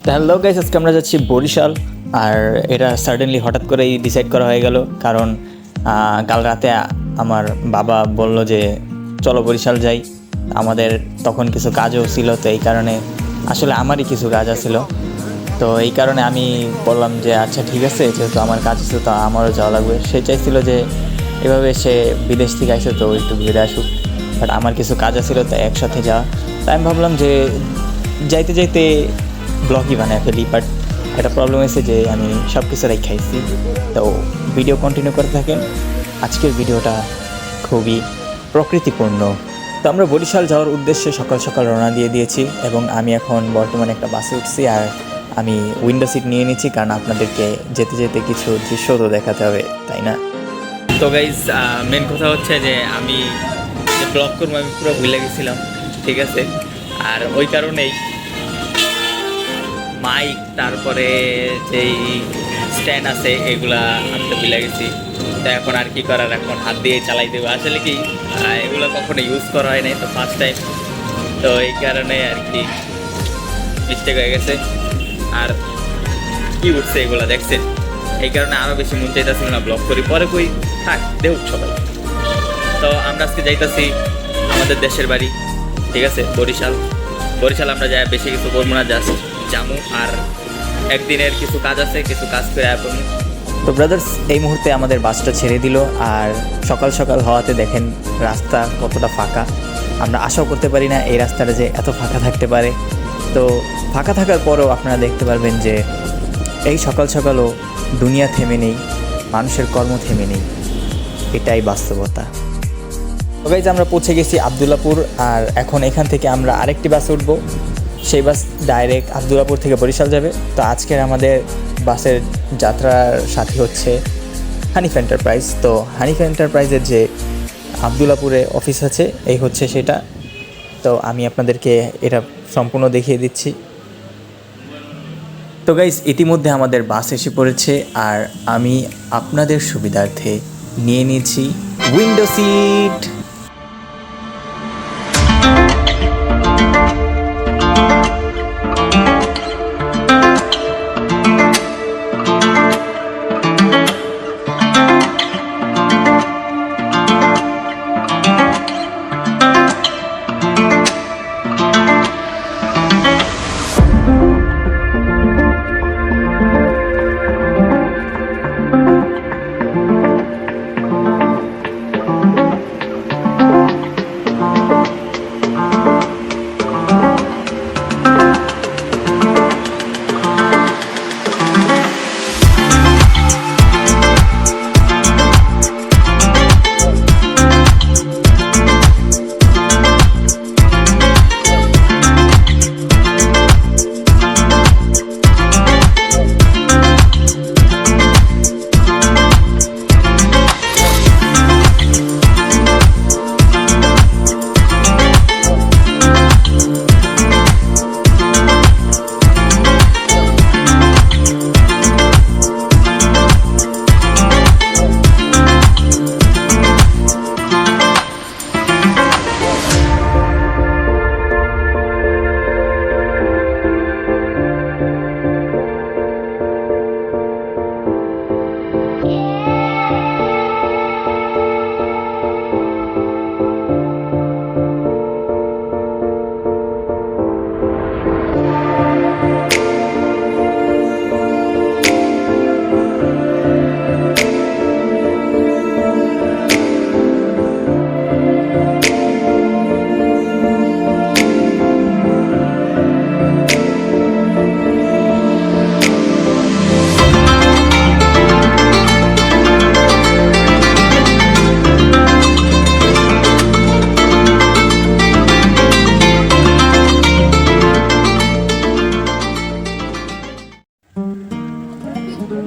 তো hello guys, আজকে আমরা যাচ্ছি বরিশাল। আর এটা সাডেনলি হঠাৎ করেই ডিসাইড করা হয়ে গেল, কারণ কাল রাতে আমার বাবা বলল যে চলো বরিশাল যাই। আমাদের তখন কিছু কাজও ছিল, তো এই কারণে আসলে আমারই কিছু কাজ আছিল। তো এই কারণে আমি বললাম যে আচ্ছা ঠিক আছে, যেহেতু আমার কাজ আছে তো আমারও যাওয়া লাগবে। সে চাইছিল যে এভাবে সে বিদেশ থেকে আসে তো একটু ঘুরে আসুক, বাট আমার কিছু কাজ আছিল তাই একসাথে যাওয়া। তাই আমি ভাবলাম যে যাইতে যাইতে ব্লগই বানায় ফেলি, বাট একটা প্রবলেম হয়েছে যে আমি সব কিছু খাইছি। তো ভিডিও কন্টিনিউ করতে থাকেন। আজকের ভিডিওটা খুবই প্রকৃতিপূর্ণ। তো আমরা বরিশাল যাওয়ার উদ্দেশ্যে সকাল সকাল রওনা দিয়ে দিয়েছি এবং আমি এখন বর্তমানে একটা বাসে উঠছি। আর আমি উইন্ডো সিট নিয়ে নিচ্ছি, কারণ আপনাদেরকে যেতে যেতে কিছু দৃশ্য তো দেখাতে হবে, তাই না? তো গাইজ, মেন কথা হচ্ছে যে আমি যে ব্লগ করবো আমি পুরো ভুলে গেছিলাম, ঠিক আছে? আর ওই কারণেই মাইক, তারপরে যেই স্ট্যান্ড আছে এগুলা আনতে ভুলে গেছি। তো এখন আর কি করার, এখন হাত দিয়ে চালাই দেবো। আসলে কি এগুলো কখনো ইউজ করা হয় নাই, তো ফার্স্ট টাইম, তো এই কারণে আর কি মিস্টেক হয়ে গেছে। আর কি উঠছে এগুলো দেখছেন, এই কারণে আরও বেশি মন চাইতেছিল না ব্লগ করি, পরে কই থাক দেখুক সবাই। তো আমরা আজকে যাইতেছি আমাদের দেশের বাড়ি, ঠিক আছে, বরিশাল। আমরা যাই বেশি কিছু করবো না, জাস্ট জামু আর একদিনের কিছু কাজ আছে, কিছু কাজ করে এখন। তো ব্রাদার্স, এই মুহূর্তে আমাদের বাসটা ছেড়ে দিল। আর সকাল সকাল হওয়াতে দেখেন রাস্তা কতটা ফাঁকা। আমরা আশাও করতে পারি না এই রাস্তাটা যে এত ফাঁকা থাকতে পারে। তো ফাঁকা থাকার পরেও আপনারা দেখতে পারবেন যে এই সকাল সকালও দুনিয়া থেমে নেই, মানুষের কর্ম থেমে নেই, এটাই বাস্তবতা। তো গাইজ, আমরা পৌঁছে গেছি আবদুল্লাপুর। আর এখন এখান থেকে আমরা আরেকটি বাসে উঠবো, সেই বাস ডাইরেক্ট আবদুল্লাপুর থেকে বরিশাল যাবে। তো আজকের আমাদের বাসের যাত্রার সাথী হচ্ছে হানিফ এন্টারপ্রাইজ। তো হানিফ এন্টারপ্রাইজের যে আবদুল্লাপুরে অফিস আছে, এই হচ্ছে সেটা। তো আমি আপনাদেরকে এটা সম্পূর্ণ দেখিয়ে দিচ্ছি। তো গাইজ, ইতিমধ্যে আমাদের বাস এসে পড়েছে আর আমি আপনাদের সুবিধার্থে নিয়ে নিয়েছি উইন্ডো সিট।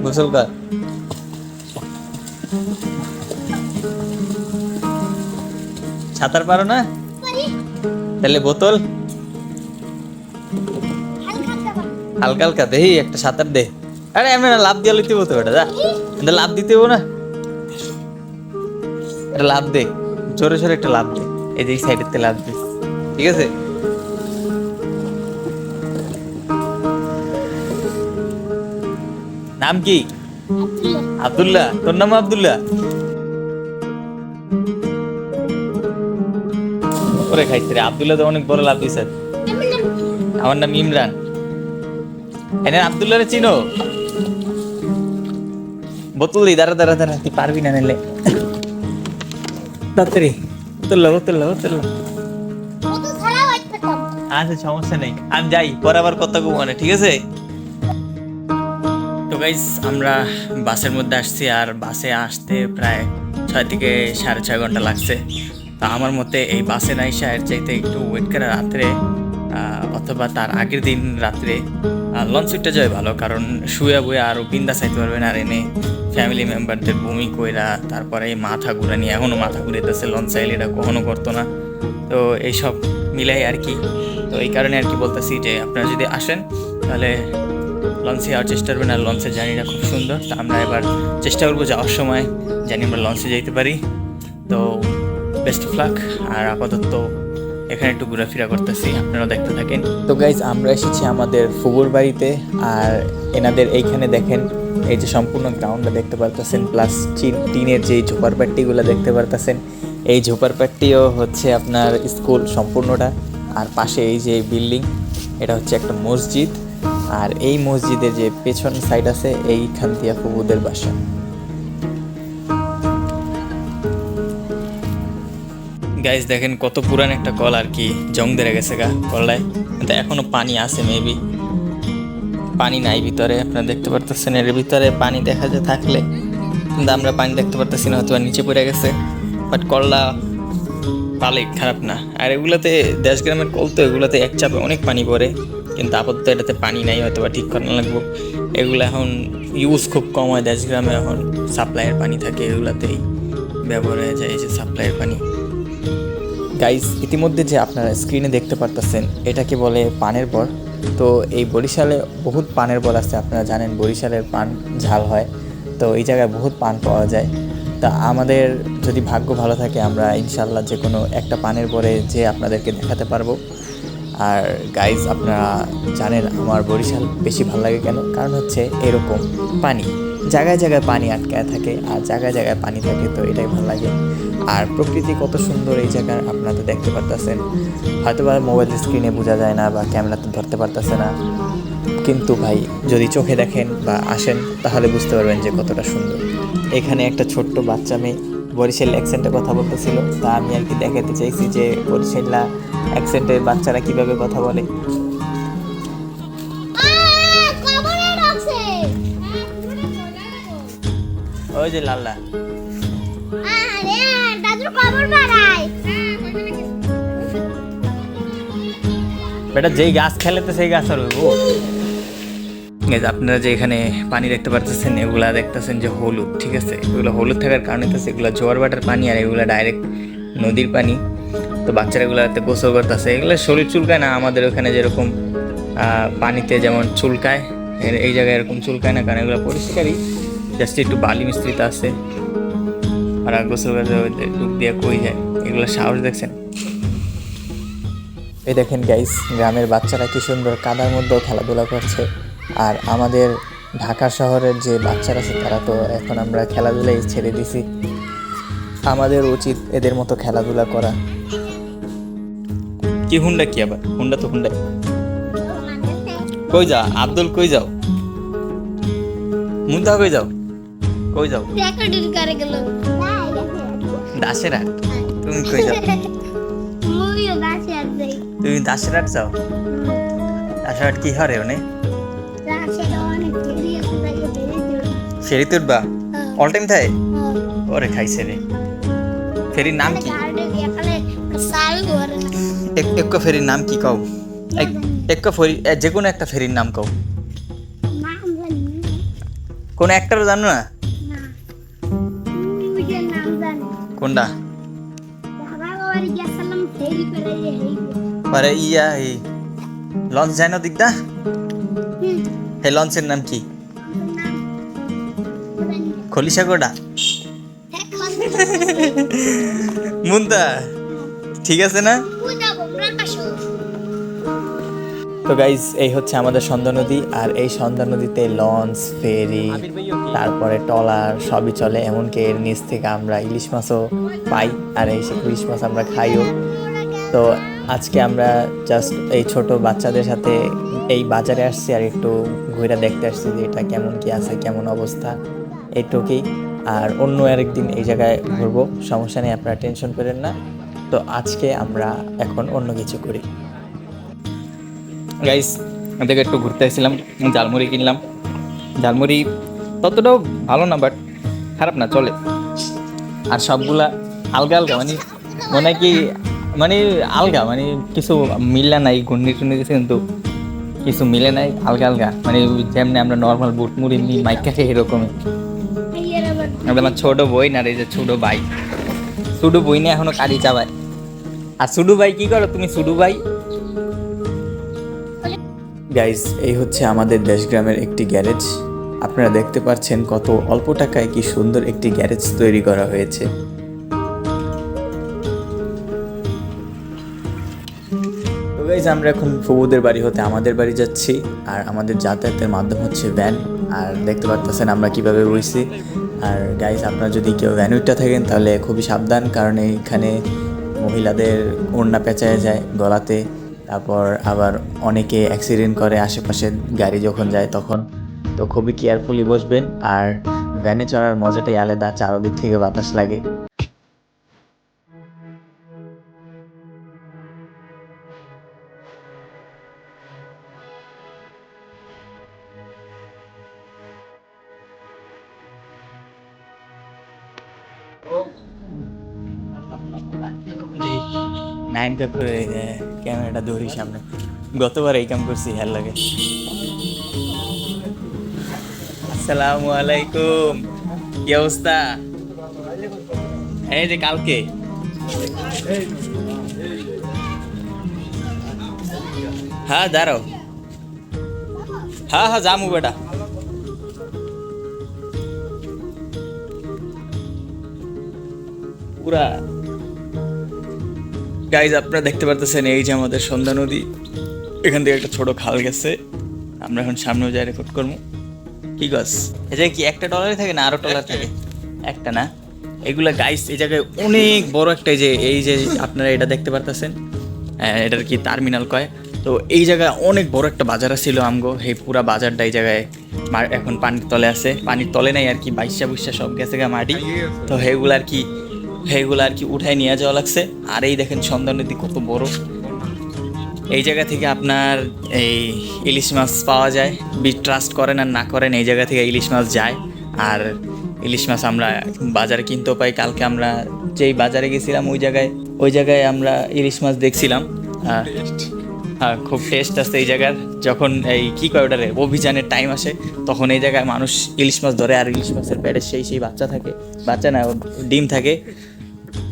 গোসল কর। সাঁতার পারো না? তাহলে বোতল হালকা হালকা দেহি একটা সাঁতার দে। আরে আমি না লাভ দিয়ে লইতে বলতে বেটা, যা এটা লাভ দিতে না, এটা লাভ দে, জোরে জোরে একটা লাভ দে, এই যে সাইডের লাভ দে, ঠিক আছে? নাম কি? আব্দুল্লাহ। তোর নাম আব্দুল্লাহ? ওরে খাইছে রে, আব্দুল্লাহ তো অনেক বড় লাভ দিছে। আমার নাম ইমরান। এনে আব্দুল্লাহরে চিনো? বোতল দি, দাঁড়া দাঁড়া দাঁড়া, তুই পারবি না নিলে। তাড়াতাড়ি বোতল। আচ্ছা সমস্যা নেই, আমি যাই, পরে আবার কথা কব মানে, ঠিক আছে? তো গাইস আমরা বাসের মধ্যে আসছি, আর বাসে আসতে প্রায় 6 থেকে 6.5 ঘন্টা লাগছে। তা আমার মতে এই বাসে না এসে এর চাইতে একটু ওয়েট করে রাত্রে অথবা তার আগের দিন রাত্রে লঞ্চ উঠতে যায় ভালো, কারণ শুয়ে বয়ে আরও বিন্দা চাইতে পারবেন। আর এনে ফ্যামিলি মেম্বারদের বমি কইরা তারপরে এই মাথা ঘুরা নিয়ে এখনও মাথা ঘুরেতেছে, লঞ্চ চাইলে এটা কখনো করতো না। তো এইসব মিলাই আর কি। তো এই কারণে আর কি বলতেছি যে আপনারা যদি আসেন তাহলে লঞ্চে যাওয়ার চেষ্টা করবেন। আর লঞ্চের জার্নিটা খুব সুন্দর। তো আমরা এবার চেষ্টা করবো যাওয়ার সময় জানি আমরা লঞ্চে যেতে পারি। তো বেস্ট অফ লাক। আর আপাতত এখানে একটু ঘোরাফেরা করতেছি, আপনারাও দেখতে থাকেন। তো গাইজ আমরা এসেছি আমাদের ফুগুর বাড়িতে, আর এনাদের এইখানে দেখেন এই যে সম্পূর্ণ গ্রাউন্ডটা দেখতে পারতেছেন, প্লাস টিনের যে ঝোপারপাট্টিগুলো দেখতে পারতেছেন, এই ঝোপারপাট্টিও হচ্ছে আপনার স্কুল সম্পূর্ণটা। আর পাশে এই যে বিল্ডিং, এটা হচ্ছে একটা মসজিদ। আর এই মসজিদের যে পেছন সাইড আছে এইখান দিয়ে ফুবুদের বাসা। গাইজ দেখেন কত পুরান একটা কল, আর কি জং ধরে গেছে গা কলটায়, কিন্তু এখনো পানি আছে, মেবি পানি নাই ভিতরে। আপনারা দেখতে পারতেছেন এর ভিতরে পানি দেখা যায় থাকলে, কিন্তু আমরা পানি দেখতে পারতেছি না, হয়তো নিচে পড়ে গেছে। বাট কলটা পালে খারাপ না। আর এগুলাতে দেশ গ্রামের কল তো, এগুলাতে এক চাপে অনেক পানি পড়ে, কিন্তু আপাতত এটাতে পানি নাই, হয়তো বা ঠিক করানো লাগবো। এগুলো এখন ইউজ খুব কম হয় দেশ গ্রামে, এখন সাপ্লাইয়ের পানি থাকে, এগুলাতেই ব্যবহার হয়ে যায় এই যে সাপ্লাইয়ের পানি। গাইজ ইতিমধ্যে যে আপনারা স্ক্রিনে দেখতে পারতেছেন এটাকে বলে পানের বর। তো এই বরিশালে বহুত পানের বর আছে, আপনারা জানেন বরিশালের পান ঝাল হয়, তো এই জায়গায় বহুত পান পাওয়া যায়। তা আমাদের যদি ভাগ্য ভালো থাকে আমরা ইনশাল্লাহ যে কোনো একটা পানের বরে যে আপনাদেরকে দেখাতে পারবো। আর গাইজ আপনারা জানেন আমার বরিশাল বেশি ভালো লাগে কেন, কারণ হচ্ছে এরকম পানি জায়গায় জায়গায় পানি আটকায় থাকে, আর জায়গায় জায়গায় পানি থাকে, তো এটাই ভালো লাগে। আর প্রকৃতি কত সুন্দর এই জায়গার, আপনারা তো দেখতে পারতেছেন, হয়তো বা মোবাইলের স্ক্রিনে বোঝা যায় না বা ক্যামেরাতে ধরতে পারতেছে না, কিন্তু ভাই যদি চোখে দেখেন বা আসেন তাহলে বুঝতে পারবেন যে কতটা সুন্দর। এখানে একটা ছোট্ট বাচ্চা মেয়ে বরিশাল অ্যাকসেন্টে কথা বলতেছিল, তা আমি আর কি দেখাতে চাইছি যে বরিশাল অ্যাকসেন্টের বাচ্চারা কিভাবে কথা বলে। ওই যে লাল্লা বেটা, যেই গাছ খেলেতে সেই গাছ আর হইব। আপনারা যে এখানে পানি দেখতে পারতেছেন এগুলা দেখতেছেন যে হলুদ, ঠিক আছে? এগুলো হলুদ থাকার কারণে তো এগুলো জোয়ার বাটার পানি, আর এগুলো ডাইরেক্ট নদীর পানি। তো বাচ্চারা এগুলোতে গোসল করতেছে, এগুলো শরীর চুলকায় না। আমাদের ওখানে যেরকম পানিতে যেমন চুলকায়, এই জায়গায় এরকম চুলকায় না, কারণ এগুলো পরিষ্কারই, জাস্ট একটু বালি মিস্ত্রিত আছে। আর গোসল করতে ডুব দিয়ে কই যায়, এগুলো সাহস দেখছেন? এই দেখেন গাইস, গ্রামের বাচ্চারা কি সুন্দর কাদার মধ্যেও খেলাধুলা করছে। আর আমাদের ঢাকা শহরের যে বাচ্চারা আছে তারা তো এখন আমরা খেলাধুলাই ছেড়ে দিছি, আমাদের উচিত এদের মতো খেলাধুলা করা। কি হুন্ডা? কি আবার হুন্ডা? তো হুন্ডা কই যা আব্দুল, কই যাও? মুন্তা কই যাও? কই যাও? দাসের হাট। তুমি কই যাও? তুমি দাসের হাট যাও? দাসের হাট কি হরে ওনে? ফেরি তুলবা? অল টাইম থাকে? ওরে খাইছে রে। ফেরির নাম কি? একটা ফেরির নাম কি কও? একটা ফেরি, যে কোনো একটা ফেরির নাম কও। কোন একটারও জানো না? কোনটা? আরে ইয়া এই লঞ্চ যায় না দিকটা, এই লঞ্চের নাম কি? খলিশাগোড়া? মুন্তা ঠিক আছে না? তো তো গাইজ এই হচ্ছে আমাদের সন্ধ্যা নদী, আর এই সন্ধ্যা নদীতে লঞ্চ, ফেরি, তারপরে ট্রলার সবই চলে। এমনকি এর নিচ থেকে আমরা ইলিশ মাছও পাই, আর এই সেই ইলিশ মাছ আমরা খাইও। তো আজকে আমরা জাস্ট এই ছোট বাচ্চাদের সাথে এই বাজারে আসছি, আর একটু ঘুরে দেখতে আসছি যে এটা কেমন কি আছে, কেমন অবস্থা, এইটুকুই। আর অন্য আরেকদিন এই জায়গায় ঘুরবো, সমস্যা নেই, আপনারা টেনশন করেন না। তো আজকে আমরা এখন অন্য কিছু করি। গাইস এদিকে একটু ঘুরতে আসছিলাম, ঝালমুড়ি কিনলাম। ঝালমুড়ি ততটাও ভালো না, বাট খারাপ না, চলে। আর সবগুলা আলগা আলগা, মানে মনে হয় কি, মানে আলগা, মানে কিছু মিলে নাই, ঘূর্ণি টুর্নি গেছে কিন্তু কিছু মিলে নাই, আলগা আলগা, মানে যেমনি আমরা নর্মাল বুট মুড়ি নিই মাইকা খাই এরকমই। আমার ছোট বই না, এই যে ছোট ভাই, সুডু বই না এখনো কালি চাবায়। আর সুডু ভাই কি করো তুমি, সুডু ভাই? গাইস এই হচ্ছে আমাদের দেশগ্রামের একটি গ্যারেজ। আপনারা দেখতে পাচ্ছেন কত অল্প টাকায় কি সুন্দর একটি গ্যারেজ তৈরি করা হয়েছে। তো গাইস আমরা এখন ফুবুদের বাড়ি হতে আমাদের বাড়ি যাচ্ছি, আর আমাদের যাতায়াতের মাধ্যম হচ্ছে ভ্যান। আর দেখতে পাচ্ছেন আমরা কিভাবে বইছি। আর গাইস আপনারা যদি কেউ ভ্যান উঠতে থাকেন তাহলে খুবই সাবধান, কারণ এইখানে মহিলাদের ওড়না পেঁচায় যায় গলাতে। তারপর আবার অনেকে অ্যাক্সিডেন্ট করে আশেপাশে গাড়ি যখন যায় তখন। তো খুবই কেয়ারফুলি বসবেন। আর ভ্যানে চড়ার মজাটাই আলাদা, চারদিক থেকে বাতাস লাগে। নাইন কাপ করে ক্যামেরাটা ধরি সামনে, গতবার এই কাম করছি, হ্যাঁ লাগে। আসসালামু আলাইকুম, কি অবস্থা? এই যে কালকে হ্যাঁ দাঁড়াও, হ্যাঁ হ্যাঁ জামু বেটা। পুরা গাইজ আপনারা দেখতে পারতেছেন এই যে আমাদের সন্ধ্যা নদী, এখান থেকে একটা ছোট খাল গেছে। আমরা এখন সামনেও যাই রেকর্ড করবো। কি গাছ এই জায়গায় কি একটা টলারই থাকে না আরো টলার থাকে? একটা না, এগুলা গাইস এই জায়গায় অনেক বড় একটা, এই যে আপনারা এটা দেখতে পারতেছেন, এটার কি টার্মিনাল কয়। তো এই জায়গায় অনেক বড় একটা বাজার ছিল আমগো, এই পুরা বাজারটা এই জায়গায় এখন পানির তলে আছে। পানির তলে নাই আর কি, বাইশা বুইসা সব গেছে গা মাটি। তো সেইগুলো আর কি উঠায় নিয়ে যাওয়া লাগছে। আর এই দেখেন সন্ধ্যা নদী কত বড়। এই জায়গা থেকে আপনার এই ইলিশ মাছ পাওয়া যায়, ট্রাস্ট করেন আর না করেন, এই জায়গা থেকে ইলিশ মাছ যায়। আর ইলিশ মাছ আমরা বাজারে কিনতেও পাই। কালকে আমরা যেই বাজারে গেছিলাম ওই জায়গায় আমরা ইলিশ মাছ দেখছিলাম। হ্যাঁ খুব টেস্ট আছে এই জায়গার। যখন এই কী কয় ওটারে অভিযানের টাইম আসে তখন এই জায়গায় মানুষ ইলিশ মাছ ধরে। আর ইলিশ মাছের পেটে সেই বাচ্চা থাকে, বাচ্চা না ডিম থাকে,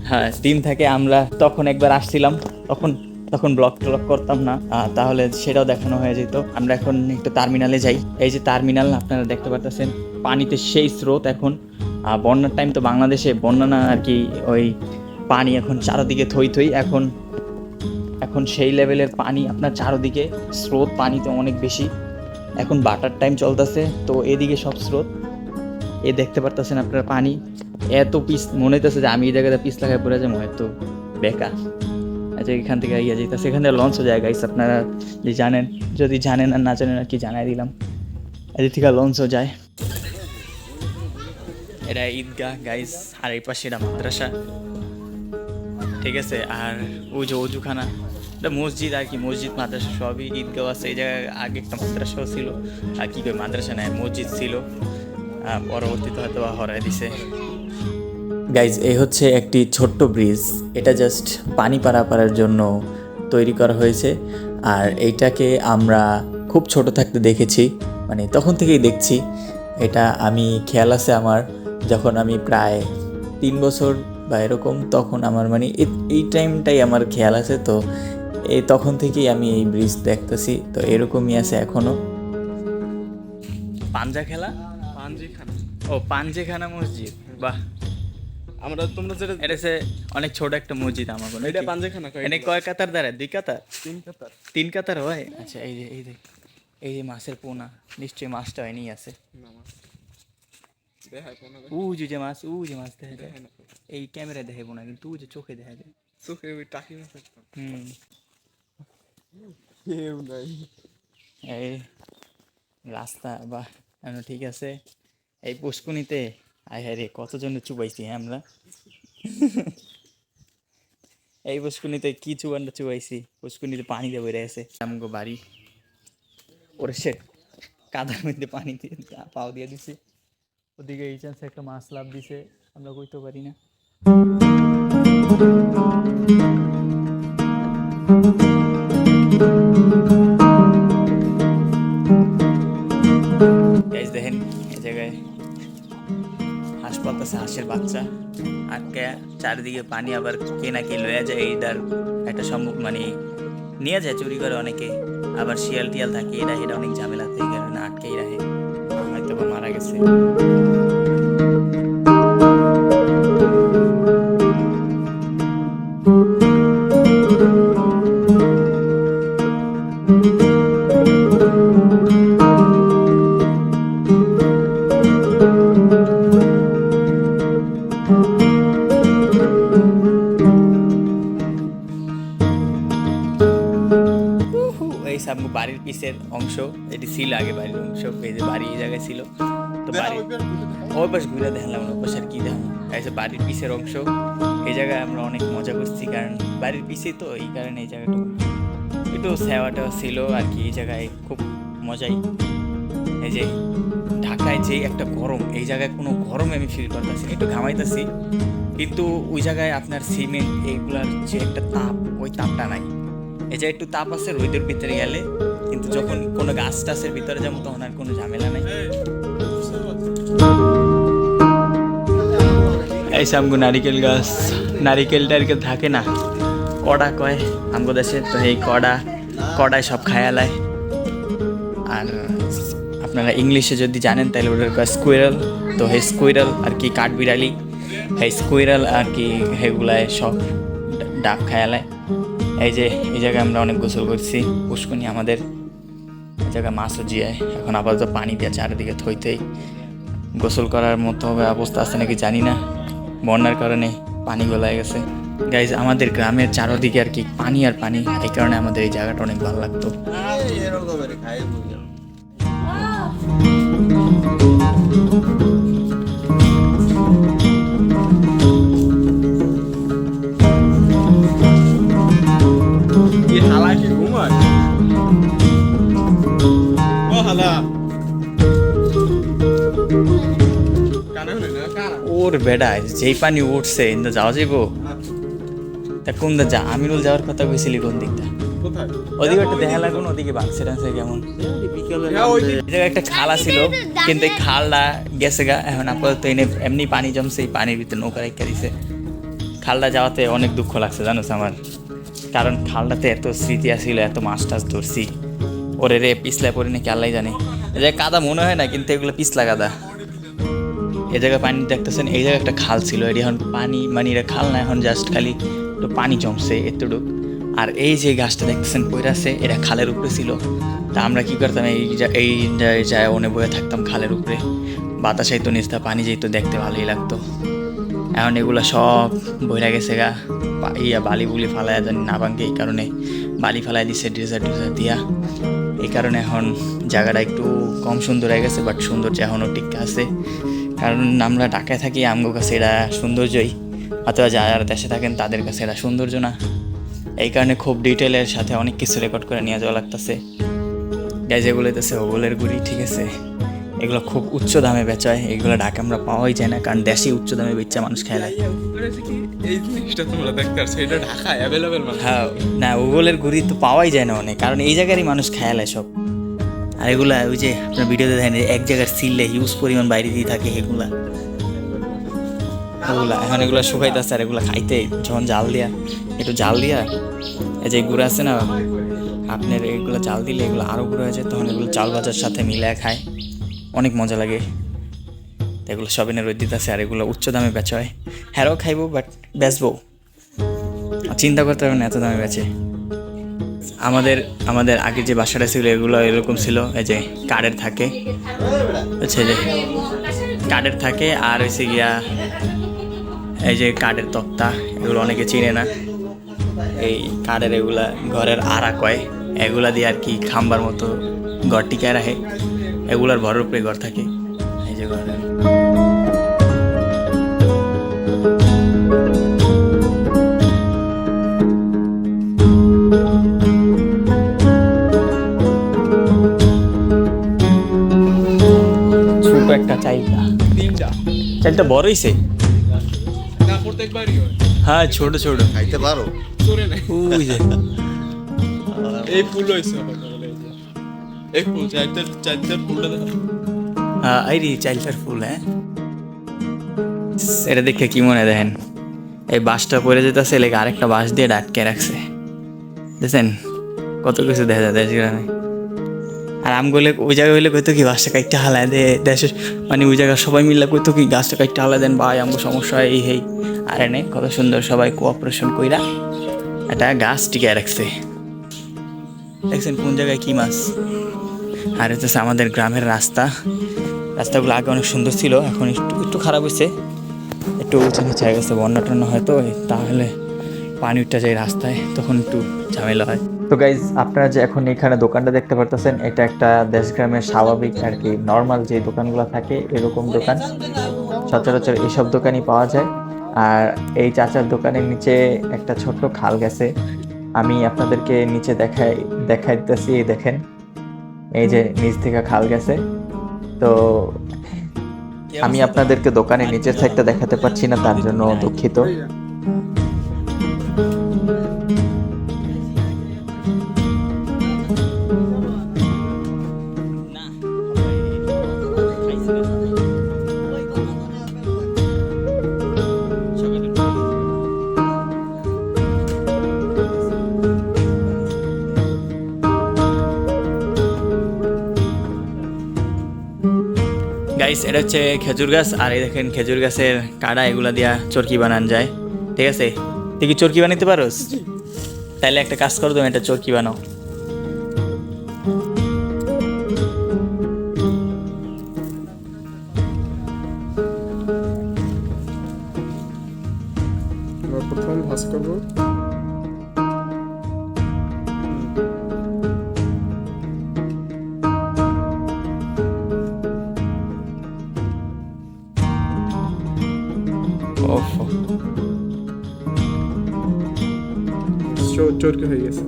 হ্যাঁ ডিম থাকে। আমরা তখন একবার আসছিলাম, তখন ব্লগ করতাম না, তাহলে সেটাও দেখানো হয়ে যেত। আমরা এখন একটু টার্মিনালে যাই। এই যে টার্মিনাল আপনারা দেখতে পাচ্ছেন, পানিতে সেই স্রোত এখন। বন্যার টাইম তো বাংলাদেশে বন্যা না আর কি, ওই পানি এখন চারদিকে থই এখন সেই লেভেলের পানি, আপনার চারদিকে স্রোত পানিতে অনেক বেশি। এখন বাটার টাইম চলতেছে, তো এদিকে সব স্রোত। এ দেখতে পারতেছেন আপনার পানি এত পিস, মনে হইতেছে যে আমি এই জায়গাতে পিস লাগায় পড়ে যাবো, এত বেকা। আচ্ছা এখান থেকে ইয়ে যেতেছে, এখান থেকে লঞ্চও যায় গাইস। আপনারা যে জানেন, যদি জানেন আর না জানেন আর কি জানাই দিলাম, এদিক থেকে লঞ্চও যায়। এটা ঈদগাহ গাইস, আর এই পাশে এটা মাদ্রাসা, ঠিক আছে। আর ওই যে অজুখানা, এটা মসজিদ আর কি, মসজিদ মাদ্রাসা সবই। ঈদগাহ আছে এই জায়গায়, আগে একটা মাদ্রাসাও ছিল, আর কি করে মাদ্রাসা নেয় মসজিদ ছিল, পরবর্তীতে হয়তো হরাই দিছে। গাইজ এই হচ্ছে একটি ছোট্ট ব্রিজ, এটা জাস্ট পানি পারাপারের জন্য তৈরি করা হয়েছে। আর এইটাকে আমরা খুব ছোট থাকতে দেখেছি, মানে তখন থেকেই দেখছি এটা। আমি খেয়াল আছে আমার, যখন আমি প্রায় 3 বছর বা এরকম, তখন আমার মানে এই টাইমটাই আমার খেয়াল আছে। তো এই তখন থেকেই আমি এই ব্রিজ দেখতেছি, তো এরকমই আছে এখনো। পাঞ্জেখানা মসজিদ, বাহ। আমরা তোমরা যেটা এটা হচ্ছে অনেক ছোট একটা মসজিদ আমার কোনো এটা পাঞ্জেখানা কয় এনে কয় কাতার দাঁড়ায় 2 কাতার 3 কাতার 3 কাতার হয় আচ্ছা এই যে মাছের পোনা নিশ্চয়ই মাছটা হয়নি আছে নামা দেখায় কোন যে মাছ দেখা যায় দেখায় না এই ক্যামেরায় দেখাবো না কিন্তু যে চোখে দেখা যায় চোখে ওই টাকি মাছ একদম কেউ নাই এই রাস্তা বা ঠিক আছে এই পুষ্কুনিতে আয় হায় রে কতজন চুবাইছি হ্যাঁ আমরা এই পুষ্কুনিতে কি চুবানটা চুবাইছি পুষ্কুনিতে পানি দিয়ে বেড়ে আছে আমগো বাড়ি ওরে সে কাদার মধ্যে পানি দিয়ে পাও দিয়ে দিছি ওদিকে এই চান্সে একটা মাছ লাভ দিছে আমরা কইতে পারি না দেখেন এই জায়গায় হাঁস পালতেছে হাঁসের বাচ্চা আটকে চারিদিকে পানি আবার কে না কে লয়ে যায় এইটার একটা সম্ভব মানে নিয়ে যায় চুরি করে অনেকে আবার শিয়াল টিয়াল থাকে এটা অনেক ঝামেলা এই কারণে আটকেই রাখে হয়তো বা মারা গেছে বাড়ির পিছের অংশ এটি ছিল আগে বাড়ির অংশ এই যে বাড়ি এই জায়গায় ছিল তো বাড়ি ওই পাশ ঘুরে দেখলাম ওই পাশে আর কি দেখলাম এই বাড়ির পিছের অংশ এই জায়গায় আমরা অনেক মজা করছি কারণ বাড়ির পিছেই তো এই কারণে এই জায়গাটা একটু সেওয়াটা ছিল আর কি এই জায়গায় খুব মজাই এই যে ঢাকায় যে একটা গরম এই জায়গায় কোনো গরম আমি ফিল করতেছি একটু ঘামাইতেছি কিন্তু ওই জায়গায় আপনার সিমেন্ট এইগুলার যে একটা তাপ ওই তাপটা নাই এই যে একটু তাপ আছে রোদের ভিতরে গেলে কিন্তু যখন কোনো গাছ টাছের ভিতরে যাবো তখন আর কোনো ঝামেলা নাই এই সামগো নারিকেল গাছ নারিকেলটা আর কি থাকে না কড়া কয় আমগো দেশে তো এই কড়ায় সব খায়ালায় আর আপনারা ইংলিশে যদি জানেন তাহলে ওটার কয় স্কুইরাল তো হে স্কুইরাল আর কি কাঠবিড়ালি হে স্কুইরাল আর কি হেগুলায় সব ডাব খায়ালায় এই যে এই জায়গায় আমরা অনেক গোসল করছি পুষ্কুনি আমাদের এই জায়গায় মাছও জিয়ায় এখন আপাতত পানি দিয়ে চারিদিকে থইতেই গোসল করার মতো অবস্থা আছে নাকি জানি না বন্যার কারণে পানি গলায় গেছে গাইজ আমাদের গ্রামের চারদিকে আর কি পানি আর পানি এই কারণে আমাদের এই জায়গাটা অনেক ভালো লাগতো ওর বেড়া যেই পানি উঠছে ইন্দা যাওয়া যাবো তা কোন দা যা আমিনুল যাওয়ার কথা কইছিলি কোন দিকটা ওদিকে একটা দেখা লাগুন ওদিকে বাংসে টাংসে কেমন এই জায়গায় একটা খালা ছিল কিন্তু এই খালটা গেছে গা এখন আপাতত এমনি পানি জমছে এই পানির ভিতরে নৌকা রেখে দিছে খালটা যাওয়াতে অনেক দুঃখ লাগছে জানোস আমার কারণ খালটাতে এত স্মৃতি আসছিল এত মাছ টাছ ধরছি ওরে রে পিছলা পরে নাকি আল্লাহ জানে এই জায়গায় কাদা মনে হয় না কিন্তু এগুলো পিছলা কাদা এই জায়গায় পানি দেখতেছেন এই জায়গায় একটা খাল ছিল এটি এখন পানি মানে এটা খাল না এখন জাস্ট খালি একটু পানি জমছে এতটুক আর এই যে গাছটা দেখতেছেন পইরাছে এটা খালের উপরে ছিল তা আমরা কি করতাম এই যায় ওনে বয়ে থাকতাম খালের উপরে বাতাস আইতো নিচটা পানি যেত দেখতে ভালোই লাগতো এখন এগুলো সব বইরা গেছে গা বালি বুলি ফালাইয়া জানি না ভাঙে এই কারণে বালি ফালাই দিছে ড্রেজার দিয়া এই কারণে এখন জায়গাটা একটু কম সুন্দর হয়ে গেছে বাট সৌন্দর্য এখনও ঠিক আছে কারণ আমরা ঢাকায় থাকি আমগো কাছে এটা সৌন্দর্যই অথবা যারা দেশে থাকেন তাদের কাছে এটা সৌন্দর্য না এই কারণে খুব ডিটেলের সাথে অনেক কিছু রেকর্ড করে নিয়ে যাওয়া লাগতেছে গাই যেগুলো হইতেছে ওগুলোর গুড়ি ঠিক আছে এগুলো খুব উচ্চ দামে বেচা হয় এগুলো ঢাকা আমরা পাওয়াই যায় না কারণ দেশে উচ্চ দামে বেচা মানুষ খায় লাগে এই জিনিসটা তোমরা দেখতে পাচ্ছ এটা ঢাকা অ্যাভেলেবেল হ্যাঁ না ওগুলোর গুড়ি তো পাওয়াই যায় না অনেক কারণ এই জায়গারই মানুষ খায় সব আর এগুলা ওই যে আপনার ভিডিওতে দেখেন এক জায়গার সিললে হিউজ পরিমাণ বাইরে দিয়ে থাকে এগুলা এখন এগুলো শুকাইতেছে আর এগুলো খাইতে যখন জাল দিয়া একটু জাল দিয়া এই যে গুঁড়া আছে না আপনার এগুলো জাল দিলে এগুলো আরও গুঁড়ো হয়ে যায় তখন এগুলো চাল ভাজার সাথে মিলিয়ে খায় অনেক মজা লাগে এগুলো সবিনের রোদ দিতেছে, আর এগুলো উচ্চ দামে বেচা হয়। হ্যারও খাইবো, বাট বেচবো চিন্তা করতে হবে না, এত দামে বেচে। আমাদের আগে যে বাসাটা ছিল এগুলো এরকম ছিল, এই যে কাঠের থাকে, হচ্ছে যে কাঠের থাকে, আর হচ্ছে গিয়া এই যে কাঠের তক্তা, এগুলো অনেকে চিনে না। এই কাঠের এগুলা ঘরের আড়া কয়, এগুলা দিয়ে আর কি খাম্বার মতো ঘর টিকায় রাখে, এগুলার ভরের উপরে ঘর থাকে। এই যে ঘরের ছোট একটা চাইলটা বড় হইছে, না প্রত্যেকবারই হয়। হ্যাঁ ছোট ছোট খাইতে পারো? চোরে নাই। ওই যে এই ফুল হয়েছে আবার তাহলে এই যে। এই ফুল চারটার ফুলটা দেখো। এই রে চাইল্ডার ফুল। হ্যাঁ, এটা দেখে কি মনে দেখেন, এই বাঁশটা পড়ে যেতেছে, লেগে আরেকটা বাঁশ দিয়ে ডাটকে রাখছে, দেখছেন কত কিছু দেখা যায় দেশ গ্রামে। আর আমগুলো ওই জায়গায় হইলে কইতো কি বাঁশটা কাইটটা হালায় দে, দেশের মানে ওই জায়গায় সবাই মিললে কইতো কি গাছটা কাইটটা হালায় দেন ভাই, আমগো সমস্যা হয় এই হেই। আর এনে কত সুন্দর সবাই কোঅপারেশন কইরা একটা গাছ টিকায় রাখছে, দেখছেন কোন জায়গায় কি মাছ। আর হচ্ছে আমাদের গ্রামের রাস্তাগুলো আগে অনেক সুন্দর ছিল, এখন একটু একটু খারাপ হয়েছে, একটু উঁচু নিচে হয়ে গেছে। বন্যা টন্যা হয়তো, তাহলে পানি উঠে যায় রাস্তায়, তখন একটু ঝামেলা হয়। তো গাইজ, আপনারা যে এখন এখানে দোকানটা দেখতে পারতেছেন, এটা একটা দেশ গ্রামের স্বাভাবিক আর কি নর্মাল যে দোকানগুলো থাকে এরকম দোকান, সচরাচর এইসব দোকানই পাওয়া যায়। আর এই চাচার দোকানের নিচে একটা ছোট্ট খাল গেছে, আমি আপনাদেরকে নিচে দেখাই দিতেছি। এই দেখেন, এই যে নিচ থেকে খাল গেছে। তো আমি আপনাদেরকে দোকানের নিচের সাইডটা দেখাতে পারছি না, তার জন্য দুঃখিত। গাইস, এটা হচ্ছে খেজুর গাছ, আর এই দেখেন খেজুর গাছের কাটা, এগুলা দিয়া চরকি বানান যায়। ঠিক আছে, তুই কি চরকি বানাইতে পারোস? তাহলে একটা কাজ করো, তুমি একটা চরকি বানাও। প্রথম ভাঁজ করবো। চরকি হয়ে গেছে।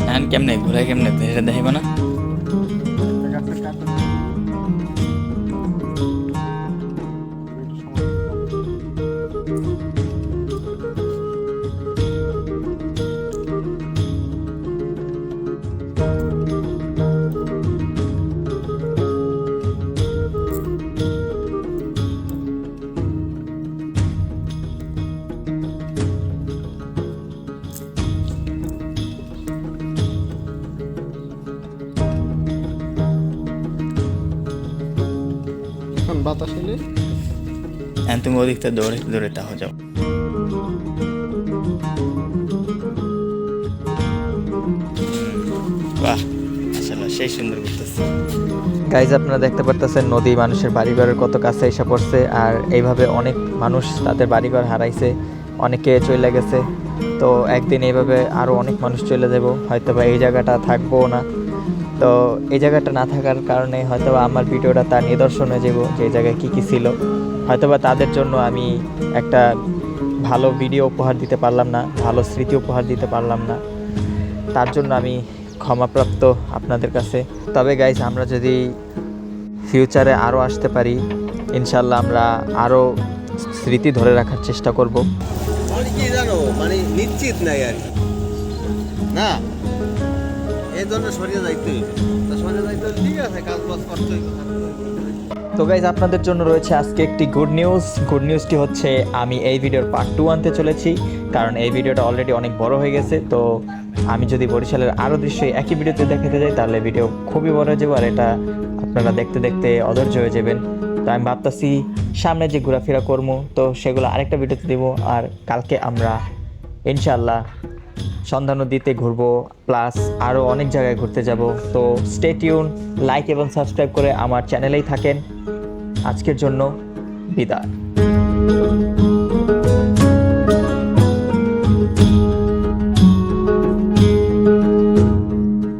এখন কেমনে ঘুরে কেমনে এটা দেখাইব না? বাতাস এলে তুমি ওদিকটা দৌড়ে তাও যাও। বাহ, আসলে সেই সুন্দর করতেছে। গাইজ, আপনারা দেখতে পারতেছেন নদী মানুষের বাড়িঘরের কত কাছে এসে পড়ছে, আর এইভাবে অনেক মানুষ তাদের বাড়িঘর হারাইছে, অনেকে চলে গেছে। তো একদিন এইভাবে আরও অনেক মানুষ চলে যাব, হয়তো বা এই জায়গাটা থাকবো না। তো এই জায়গাটা না থাকার কারণে হয়তো আমার ভিডিওটা তার নিদর্শন হয়ে যাব যে এই জায়গায় কী কী ছিল। হয়তোবা তাদের জন্য আমি একটা ভালো ভিডিও উপহার দিতে পারলাম না, ভালো স্মৃতি উপহার দিতে পারলাম না, তার জন্য আমি ক্ষমাপ্রাপ্ত আপনাদের কাছে। তবে গাইস, আমরা যদি ফিউচারে আরও আসতে পারি, ইনশাল্লাহ আমরা আরও স্মৃতি ধরে রাখার চেষ্টা করব। কি জানো, মানে নিশ্চিত নাই আর কি, না এই জন্য সরিয়ে যাইতে তো ঠিক আছে, কাজ বাজ করতে হইব। তো গাইজ আপনাদের জন্য রয়েছে আজকে একটি গুড নিউজটি হচ্ছে আমি এই ভিডিওর পার্ট 2 আনতে চলেছি, কারণ এই ভিডিওটা অলরেডি অনেক বড় হয়ে গেছে। তো আমি যদি বরিশালের আরও দৃশ্য একই ভিডিওতে দেখাতে যাই তাহলে ভিডিও খুবই বড় হয়ে যাবে, আর এটা আপনারা দেখতে দেখতে অধৈর্য হয়ে যাবেন। তো আমি ভাবতেছি সামনে যে ঘোরাফেরা করবো তো সেগুলো আরেকটা ভিডিওতে দেবো, আর কালকে আমরা ইনশাআল্লাহ সন্ধ্যা নদীতে ঘুরবো, প্লাস আরও অনেক জায়গায় ঘুরতে যাব। তো স্টে টিউন, লাইক এবং সাবস্ক্রাইব করে আমার চ্যানেলেই থাকেন। আজকের জন্য বিদায়।